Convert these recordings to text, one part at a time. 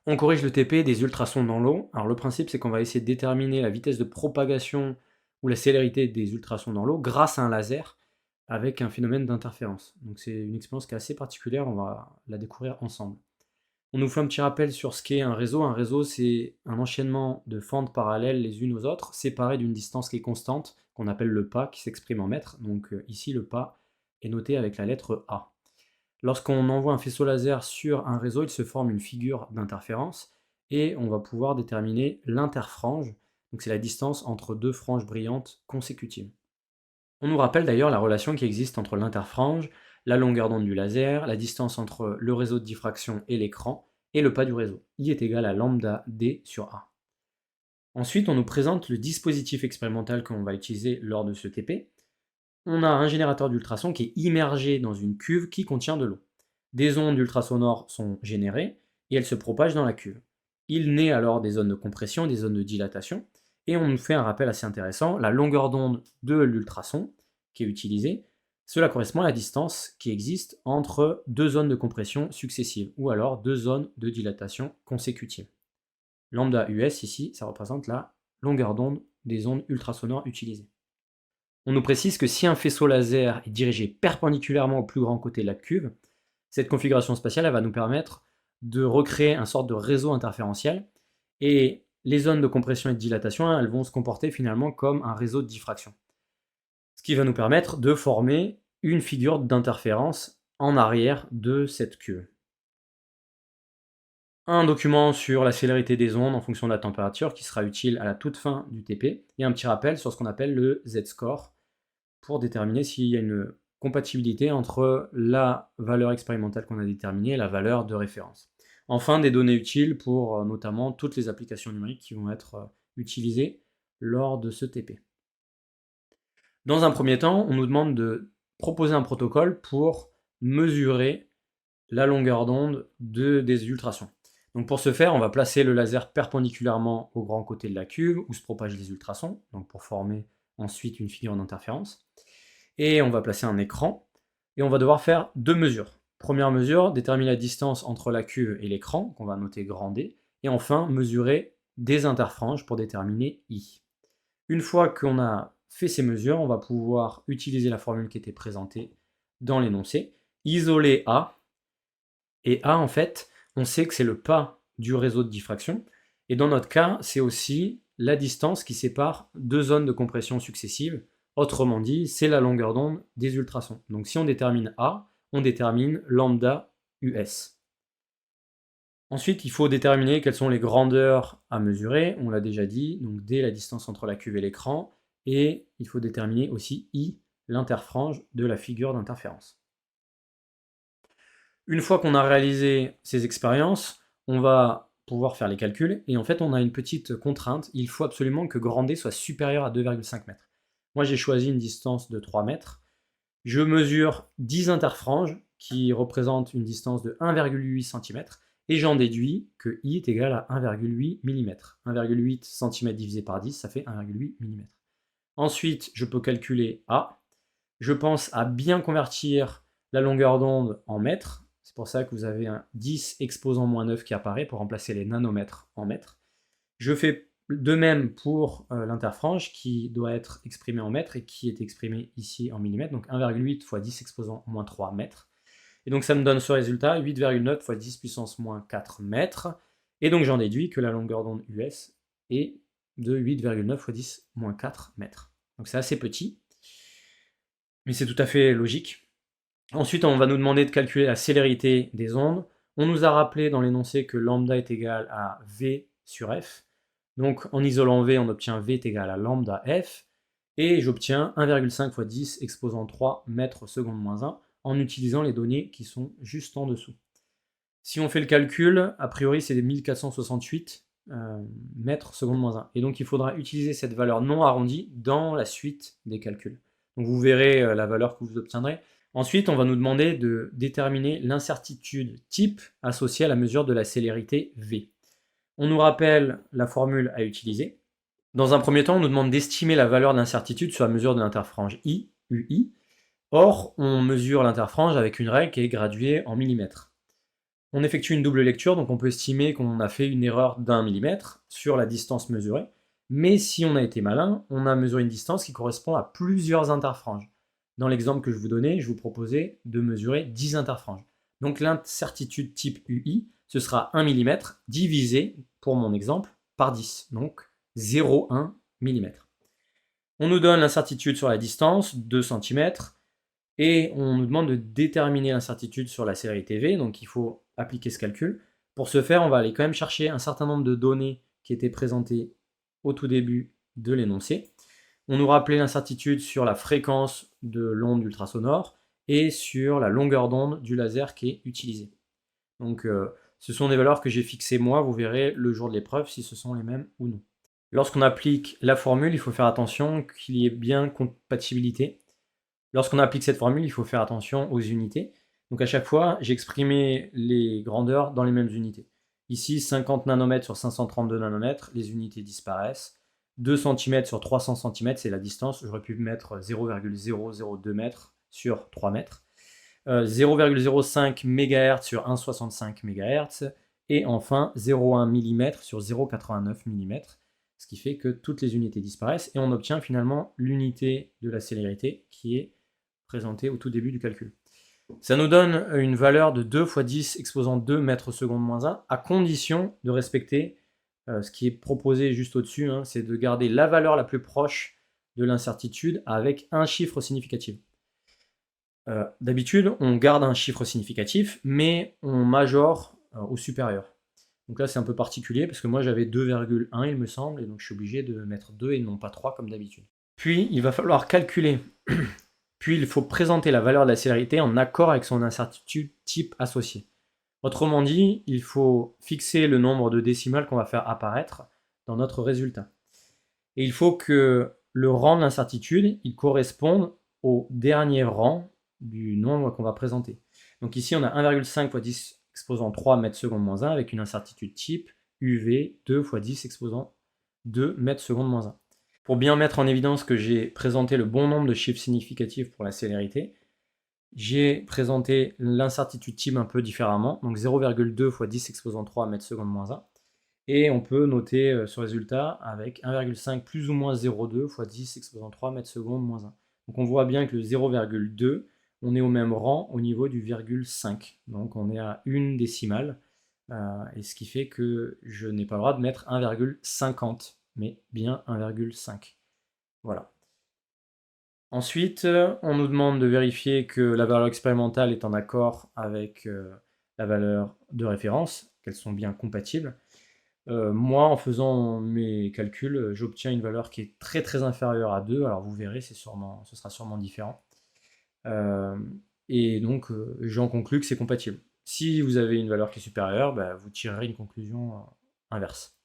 On corrige le TP des ultrasons dans l'eau. Alors le principe, c'est qu'on va essayer de déterminer la vitesse de propagation ou la célérité des ultrasons dans l'eau grâce à un laser avec un phénomène d'interférence. Donc c'est une expérience qui est assez particulière, on va la découvrir ensemble. On nous fait un petit rappel sur ce qu'est un réseau. Un réseau, c'est un enchaînement de fentes parallèles les unes aux autres, séparées d'une distance qui est constante, qu'on appelle le pas, qui s'exprime en mètres. Donc ici, le pas est noté avec la lettre A. Lorsqu'on envoie un faisceau laser sur un réseau, il se forme une figure d'interférence et on va pouvoir déterminer l'interfrange. Donc c'est la distance entre deux franges brillantes consécutives. On nous rappelle d'ailleurs la relation qui existe entre l'interfrange, la longueur d'onde du laser, la distance entre le réseau de diffraction et l'écran, et le pas du réseau. I est égal à lambda d sur A. Ensuite, on nous présente le dispositif expérimental qu'on va utiliser lors de ce TP. On a un générateur d'ultrasons qui est immergé dans une cuve qui contient de l'eau. Des ondes ultrasonores sont générées et elles se propagent dans la cuve. Il naît alors des zones de compression, des zones de dilatation, et on nous fait un rappel assez intéressant, la longueur d'onde de l'ultrason qui est utilisée, cela correspond à la distance qui existe entre deux zones de compression successives, ou alors deux zones de dilatation consécutives. Lambda US ici, ça représente la longueur d'onde des ondes ultrasonores utilisées. On nous précise que si un faisceau laser est dirigé perpendiculairement au plus grand côté de la cuve, cette configuration spatiale elle va nous permettre de recréer un sorte de réseau interférentiel, et les zones de compression et de dilatation, elles vont se comporter finalement comme un réseau de diffraction. Ce qui va nous permettre de former une figure d'interférence en arrière de cette cuve. Un document sur la célérité des ondes en fonction de la température qui sera utile à la toute fin du TP, et un petit rappel sur ce qu'on appelle le Z-score pour déterminer s'il y a une compatibilité entre la valeur expérimentale qu'on a déterminée et la valeur de référence. Enfin, des données utiles pour notamment toutes les applications numériques qui vont être utilisées lors de ce TP. Dans un premier temps, on nous demande de proposer un protocole pour mesurer la longueur d'onde des ultrasons. Donc pour ce faire, on va placer le laser perpendiculairement au grand côté de la cuve où se propagent les ultrasons, donc pour former ensuite une figure d'interférence. Et on va placer un écran, et on va devoir faire deux mesures. Première mesure, déterminer la distance entre la cuve et l'écran, qu'on va noter grand D, et enfin mesurer des interfranges pour déterminer I. Une fois qu'on a fait ces mesures, on va pouvoir utiliser la formule qui était présentée dans l'énoncé, isoler A, et A en fait, on sait que c'est le pas du réseau de diffraction, et dans notre cas, c'est aussi la distance qui sépare deux zones de compression successives. Autrement dit, c'est la longueur d'onde des ultrasons. Donc si on détermine A, on détermine lambda US. Ensuite, il faut déterminer quelles sont les grandeurs à mesurer, on l'a déjà dit, donc D, la distance entre la cuve et l'écran, et il faut déterminer aussi I, l'interfrange de la figure d'interférence. Une fois qu'on a réalisé ces expériences, on va pouvoir faire les calculs, et en fait on a une petite contrainte, il faut absolument que grand D soit supérieur à 2,5 mètres. Moi j'ai choisi une distance de 3 mètres, je mesure 10 interfranges qui représentent une distance de 1,8 cm, et j'en déduis que I est égal à 1,8 mm. 1,8 cm divisé par 10, ça fait 1,8 mm. Ensuite, je peux calculer A. Je pense à bien convertir la longueur d'onde en mètres. C'est pour ça que vous avez un 10 exposant moins 9 qui apparaît pour remplacer les nanomètres en mètres. Je fais de même pour l'interfrange qui doit être exprimé en mètres et qui est exprimé ici en millimètres. Donc 1,8 fois 10 exposant moins 3 mètres. Et donc ça me donne ce résultat, 8,9 fois 10 puissance moins 4 mètres. Et donc j'en déduis que la longueur d'onde US est de 8,9 fois 10 moins 4 mètres. Donc c'est assez petit, mais c'est tout à fait logique. Ensuite, on va nous demander de calculer la célérité des ondes. On nous a rappelé dans l'énoncé que lambda est égal à V sur F. Donc en isolant V, on obtient V est égal à lambda F. Et j'obtiens 1,5 fois 10 exposant 3 mètres seconde moins 1 en utilisant les données qui sont juste en dessous. Si on fait le calcul, a priori c'est 1468 mètres seconde moins 1. Et donc il faudra utiliser cette valeur non arrondie dans la suite des calculs. Donc vous verrez la valeur que vous obtiendrez. Ensuite, on va nous demander de déterminer l'incertitude type associée à la mesure de la célérité V. On nous rappelle la formule à utiliser. Dans un premier temps, on nous demande d'estimer la valeur de l'incertitude sur la mesure de l'interfrange I, UI. Or, on mesure l'interfrange avec une règle qui est graduée en millimètres. On effectue une double lecture, donc on peut estimer qu'on a fait une erreur d'1 millimètre sur la distance mesurée. Mais si on a été malin, on a mesuré une distance qui correspond à plusieurs interfranges. Dans l'exemple que je vous donnais, je vous proposais de mesurer 10 interfranges. Donc l'incertitude type UI, ce sera 1 mm divisé, pour mon exemple, par 10, donc 0,1 mm. On nous donne l'incertitude sur la distance, 2 cm, et on nous demande de déterminer l'incertitude sur la célérité V, donc il faut appliquer ce calcul. Pour ce faire, on va aller quand même chercher un certain nombre de données qui étaient présentées au tout début de l'énoncé. On nous rappelait l'incertitude sur la fréquence de l'onde ultrasonore et sur la longueur d'onde du laser qui est utilisé. Donc ce sont des valeurs que j'ai fixées moi, vous verrez le jour de l'épreuve si ce sont les mêmes ou non. Lorsqu'on applique la formule, il faut faire attention qu'il y ait bien compatibilité. Lorsqu'on applique cette formule, il faut faire attention aux unités. Donc à chaque fois, j'ai exprimé les grandeurs dans les mêmes unités. Ici, 50 nanomètres sur 532 nanomètres, les unités disparaissent. 2 cm sur 300 cm, c'est la distance. J'aurais pu mettre 0,002 mètres sur 3 mètres. 0,05 MHz sur 1,65 MHz. Et enfin, 0,1 mm sur 0,89 mm. Ce qui fait que toutes les unités disparaissent et on obtient finalement l'unité de la célérité qui est présentée au tout début du calcul. Ça nous donne une valeur de 2 fois 10 exposant 2 mètres secondes moins 1, à condition de respecter ce qui est proposé juste au-dessus, hein, c'est de garder la valeur la plus proche de l'incertitude avec un chiffre significatif. D'habitude, on garde un chiffre significatif, mais on majore au supérieur. Donc là, c'est un peu particulier, parce que moi, j'avais 2,1, il me semble, et donc je suis obligé de mettre 2 et non pas 3 comme d'habitude. Puis, il va falloir calculer. Puis, il faut présenter la valeur de la célérité en accord avec son incertitude type associée. Autrement dit, il faut fixer le nombre de décimales qu'on va faire apparaître dans notre résultat. Et il faut que le rang de l'incertitude, il corresponde au dernier rang du nombre qu'on va présenter. Donc ici, on a 1,5 fois 10 exposant 3 mètres secondes moins 1 avec une incertitude type UV 2 fois 10 exposant 2 mètres secondes moins 1. Pour bien mettre en évidence que j'ai présenté le bon nombre de chiffres significatifs pour la célérité, j'ai présenté l'incertitude type un peu différemment, donc 0,2 fois 10 exposant 3 mètres secondes moins 1. Et on peut noter ce résultat avec 1,5 plus ou moins 0,2 fois 10 exposant 3 mètres secondes moins 1. Donc on voit bien que le 0,2, on est au même rang au niveau du 0,5. Donc on est à une décimale. Et ce qui fait que je n'ai pas le droit de mettre 1,50, mais bien 1,5. Voilà. Ensuite, on nous demande de vérifier que la valeur expérimentale est en accord avec la valeur de référence, qu'elles sont bien compatibles. Moi, en faisant mes calculs, j'obtiens une valeur qui est très très inférieure à 2. Alors vous verrez, ce sera sûrement différent. Et donc, j'en conclus que c'est compatible. Si vous avez une valeur qui est supérieure, vous tirerez une conclusion inverse.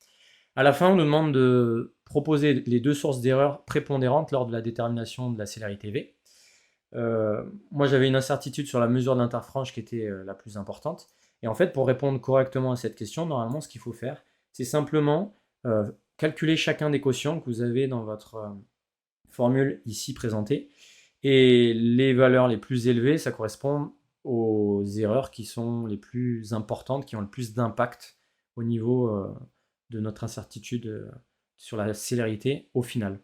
À la fin, on nous demande de proposer les deux sources d'erreurs prépondérantes lors de la détermination de la célérité V. Moi, j'avais une incertitude sur la mesure d'interfrange qui était la plus importante. Et en fait, pour répondre correctement à cette question, normalement, ce qu'il faut faire, c'est simplement calculer chacun des quotients que vous avez dans votre formule ici présentée. Et les valeurs les plus élevées, ça correspond aux erreurs qui sont les plus importantes, qui ont le plus d'impact au niveau de notre incertitude sur la célérité au final.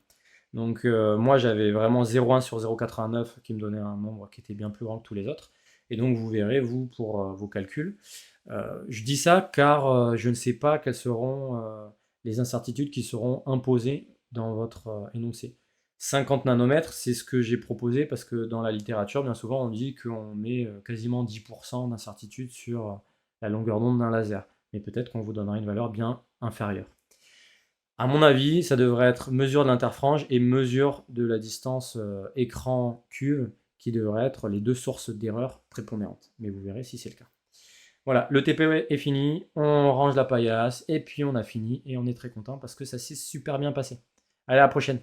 Donc moi j'avais vraiment 0,1 sur 0,89 qui me donnait un nombre qui était bien plus grand que tous les autres. Et donc vous verrez, vous, pour vos calculs. Je dis ça car je ne sais pas quelles seront les incertitudes qui seront imposées dans votre énoncé. 50 nanomètres, c'est ce que j'ai proposé parce que dans la littérature, bien souvent, on dit qu'on met quasiment 10% d'incertitude sur la longueur d'onde d'un laser. Mais peut-être qu'on vous donnera une valeur bien inférieure. À mon avis, ça devrait être mesure de l'interfrange et mesure de la distance écran-cuve qui devraient être les deux sources d'erreurs prépondérantes. Mais vous verrez si c'est le cas. Voilà, le TP est fini, on range la paillasse et puis on a fini et on est très content parce que ça s'est super bien passé. Allez, à la prochaine!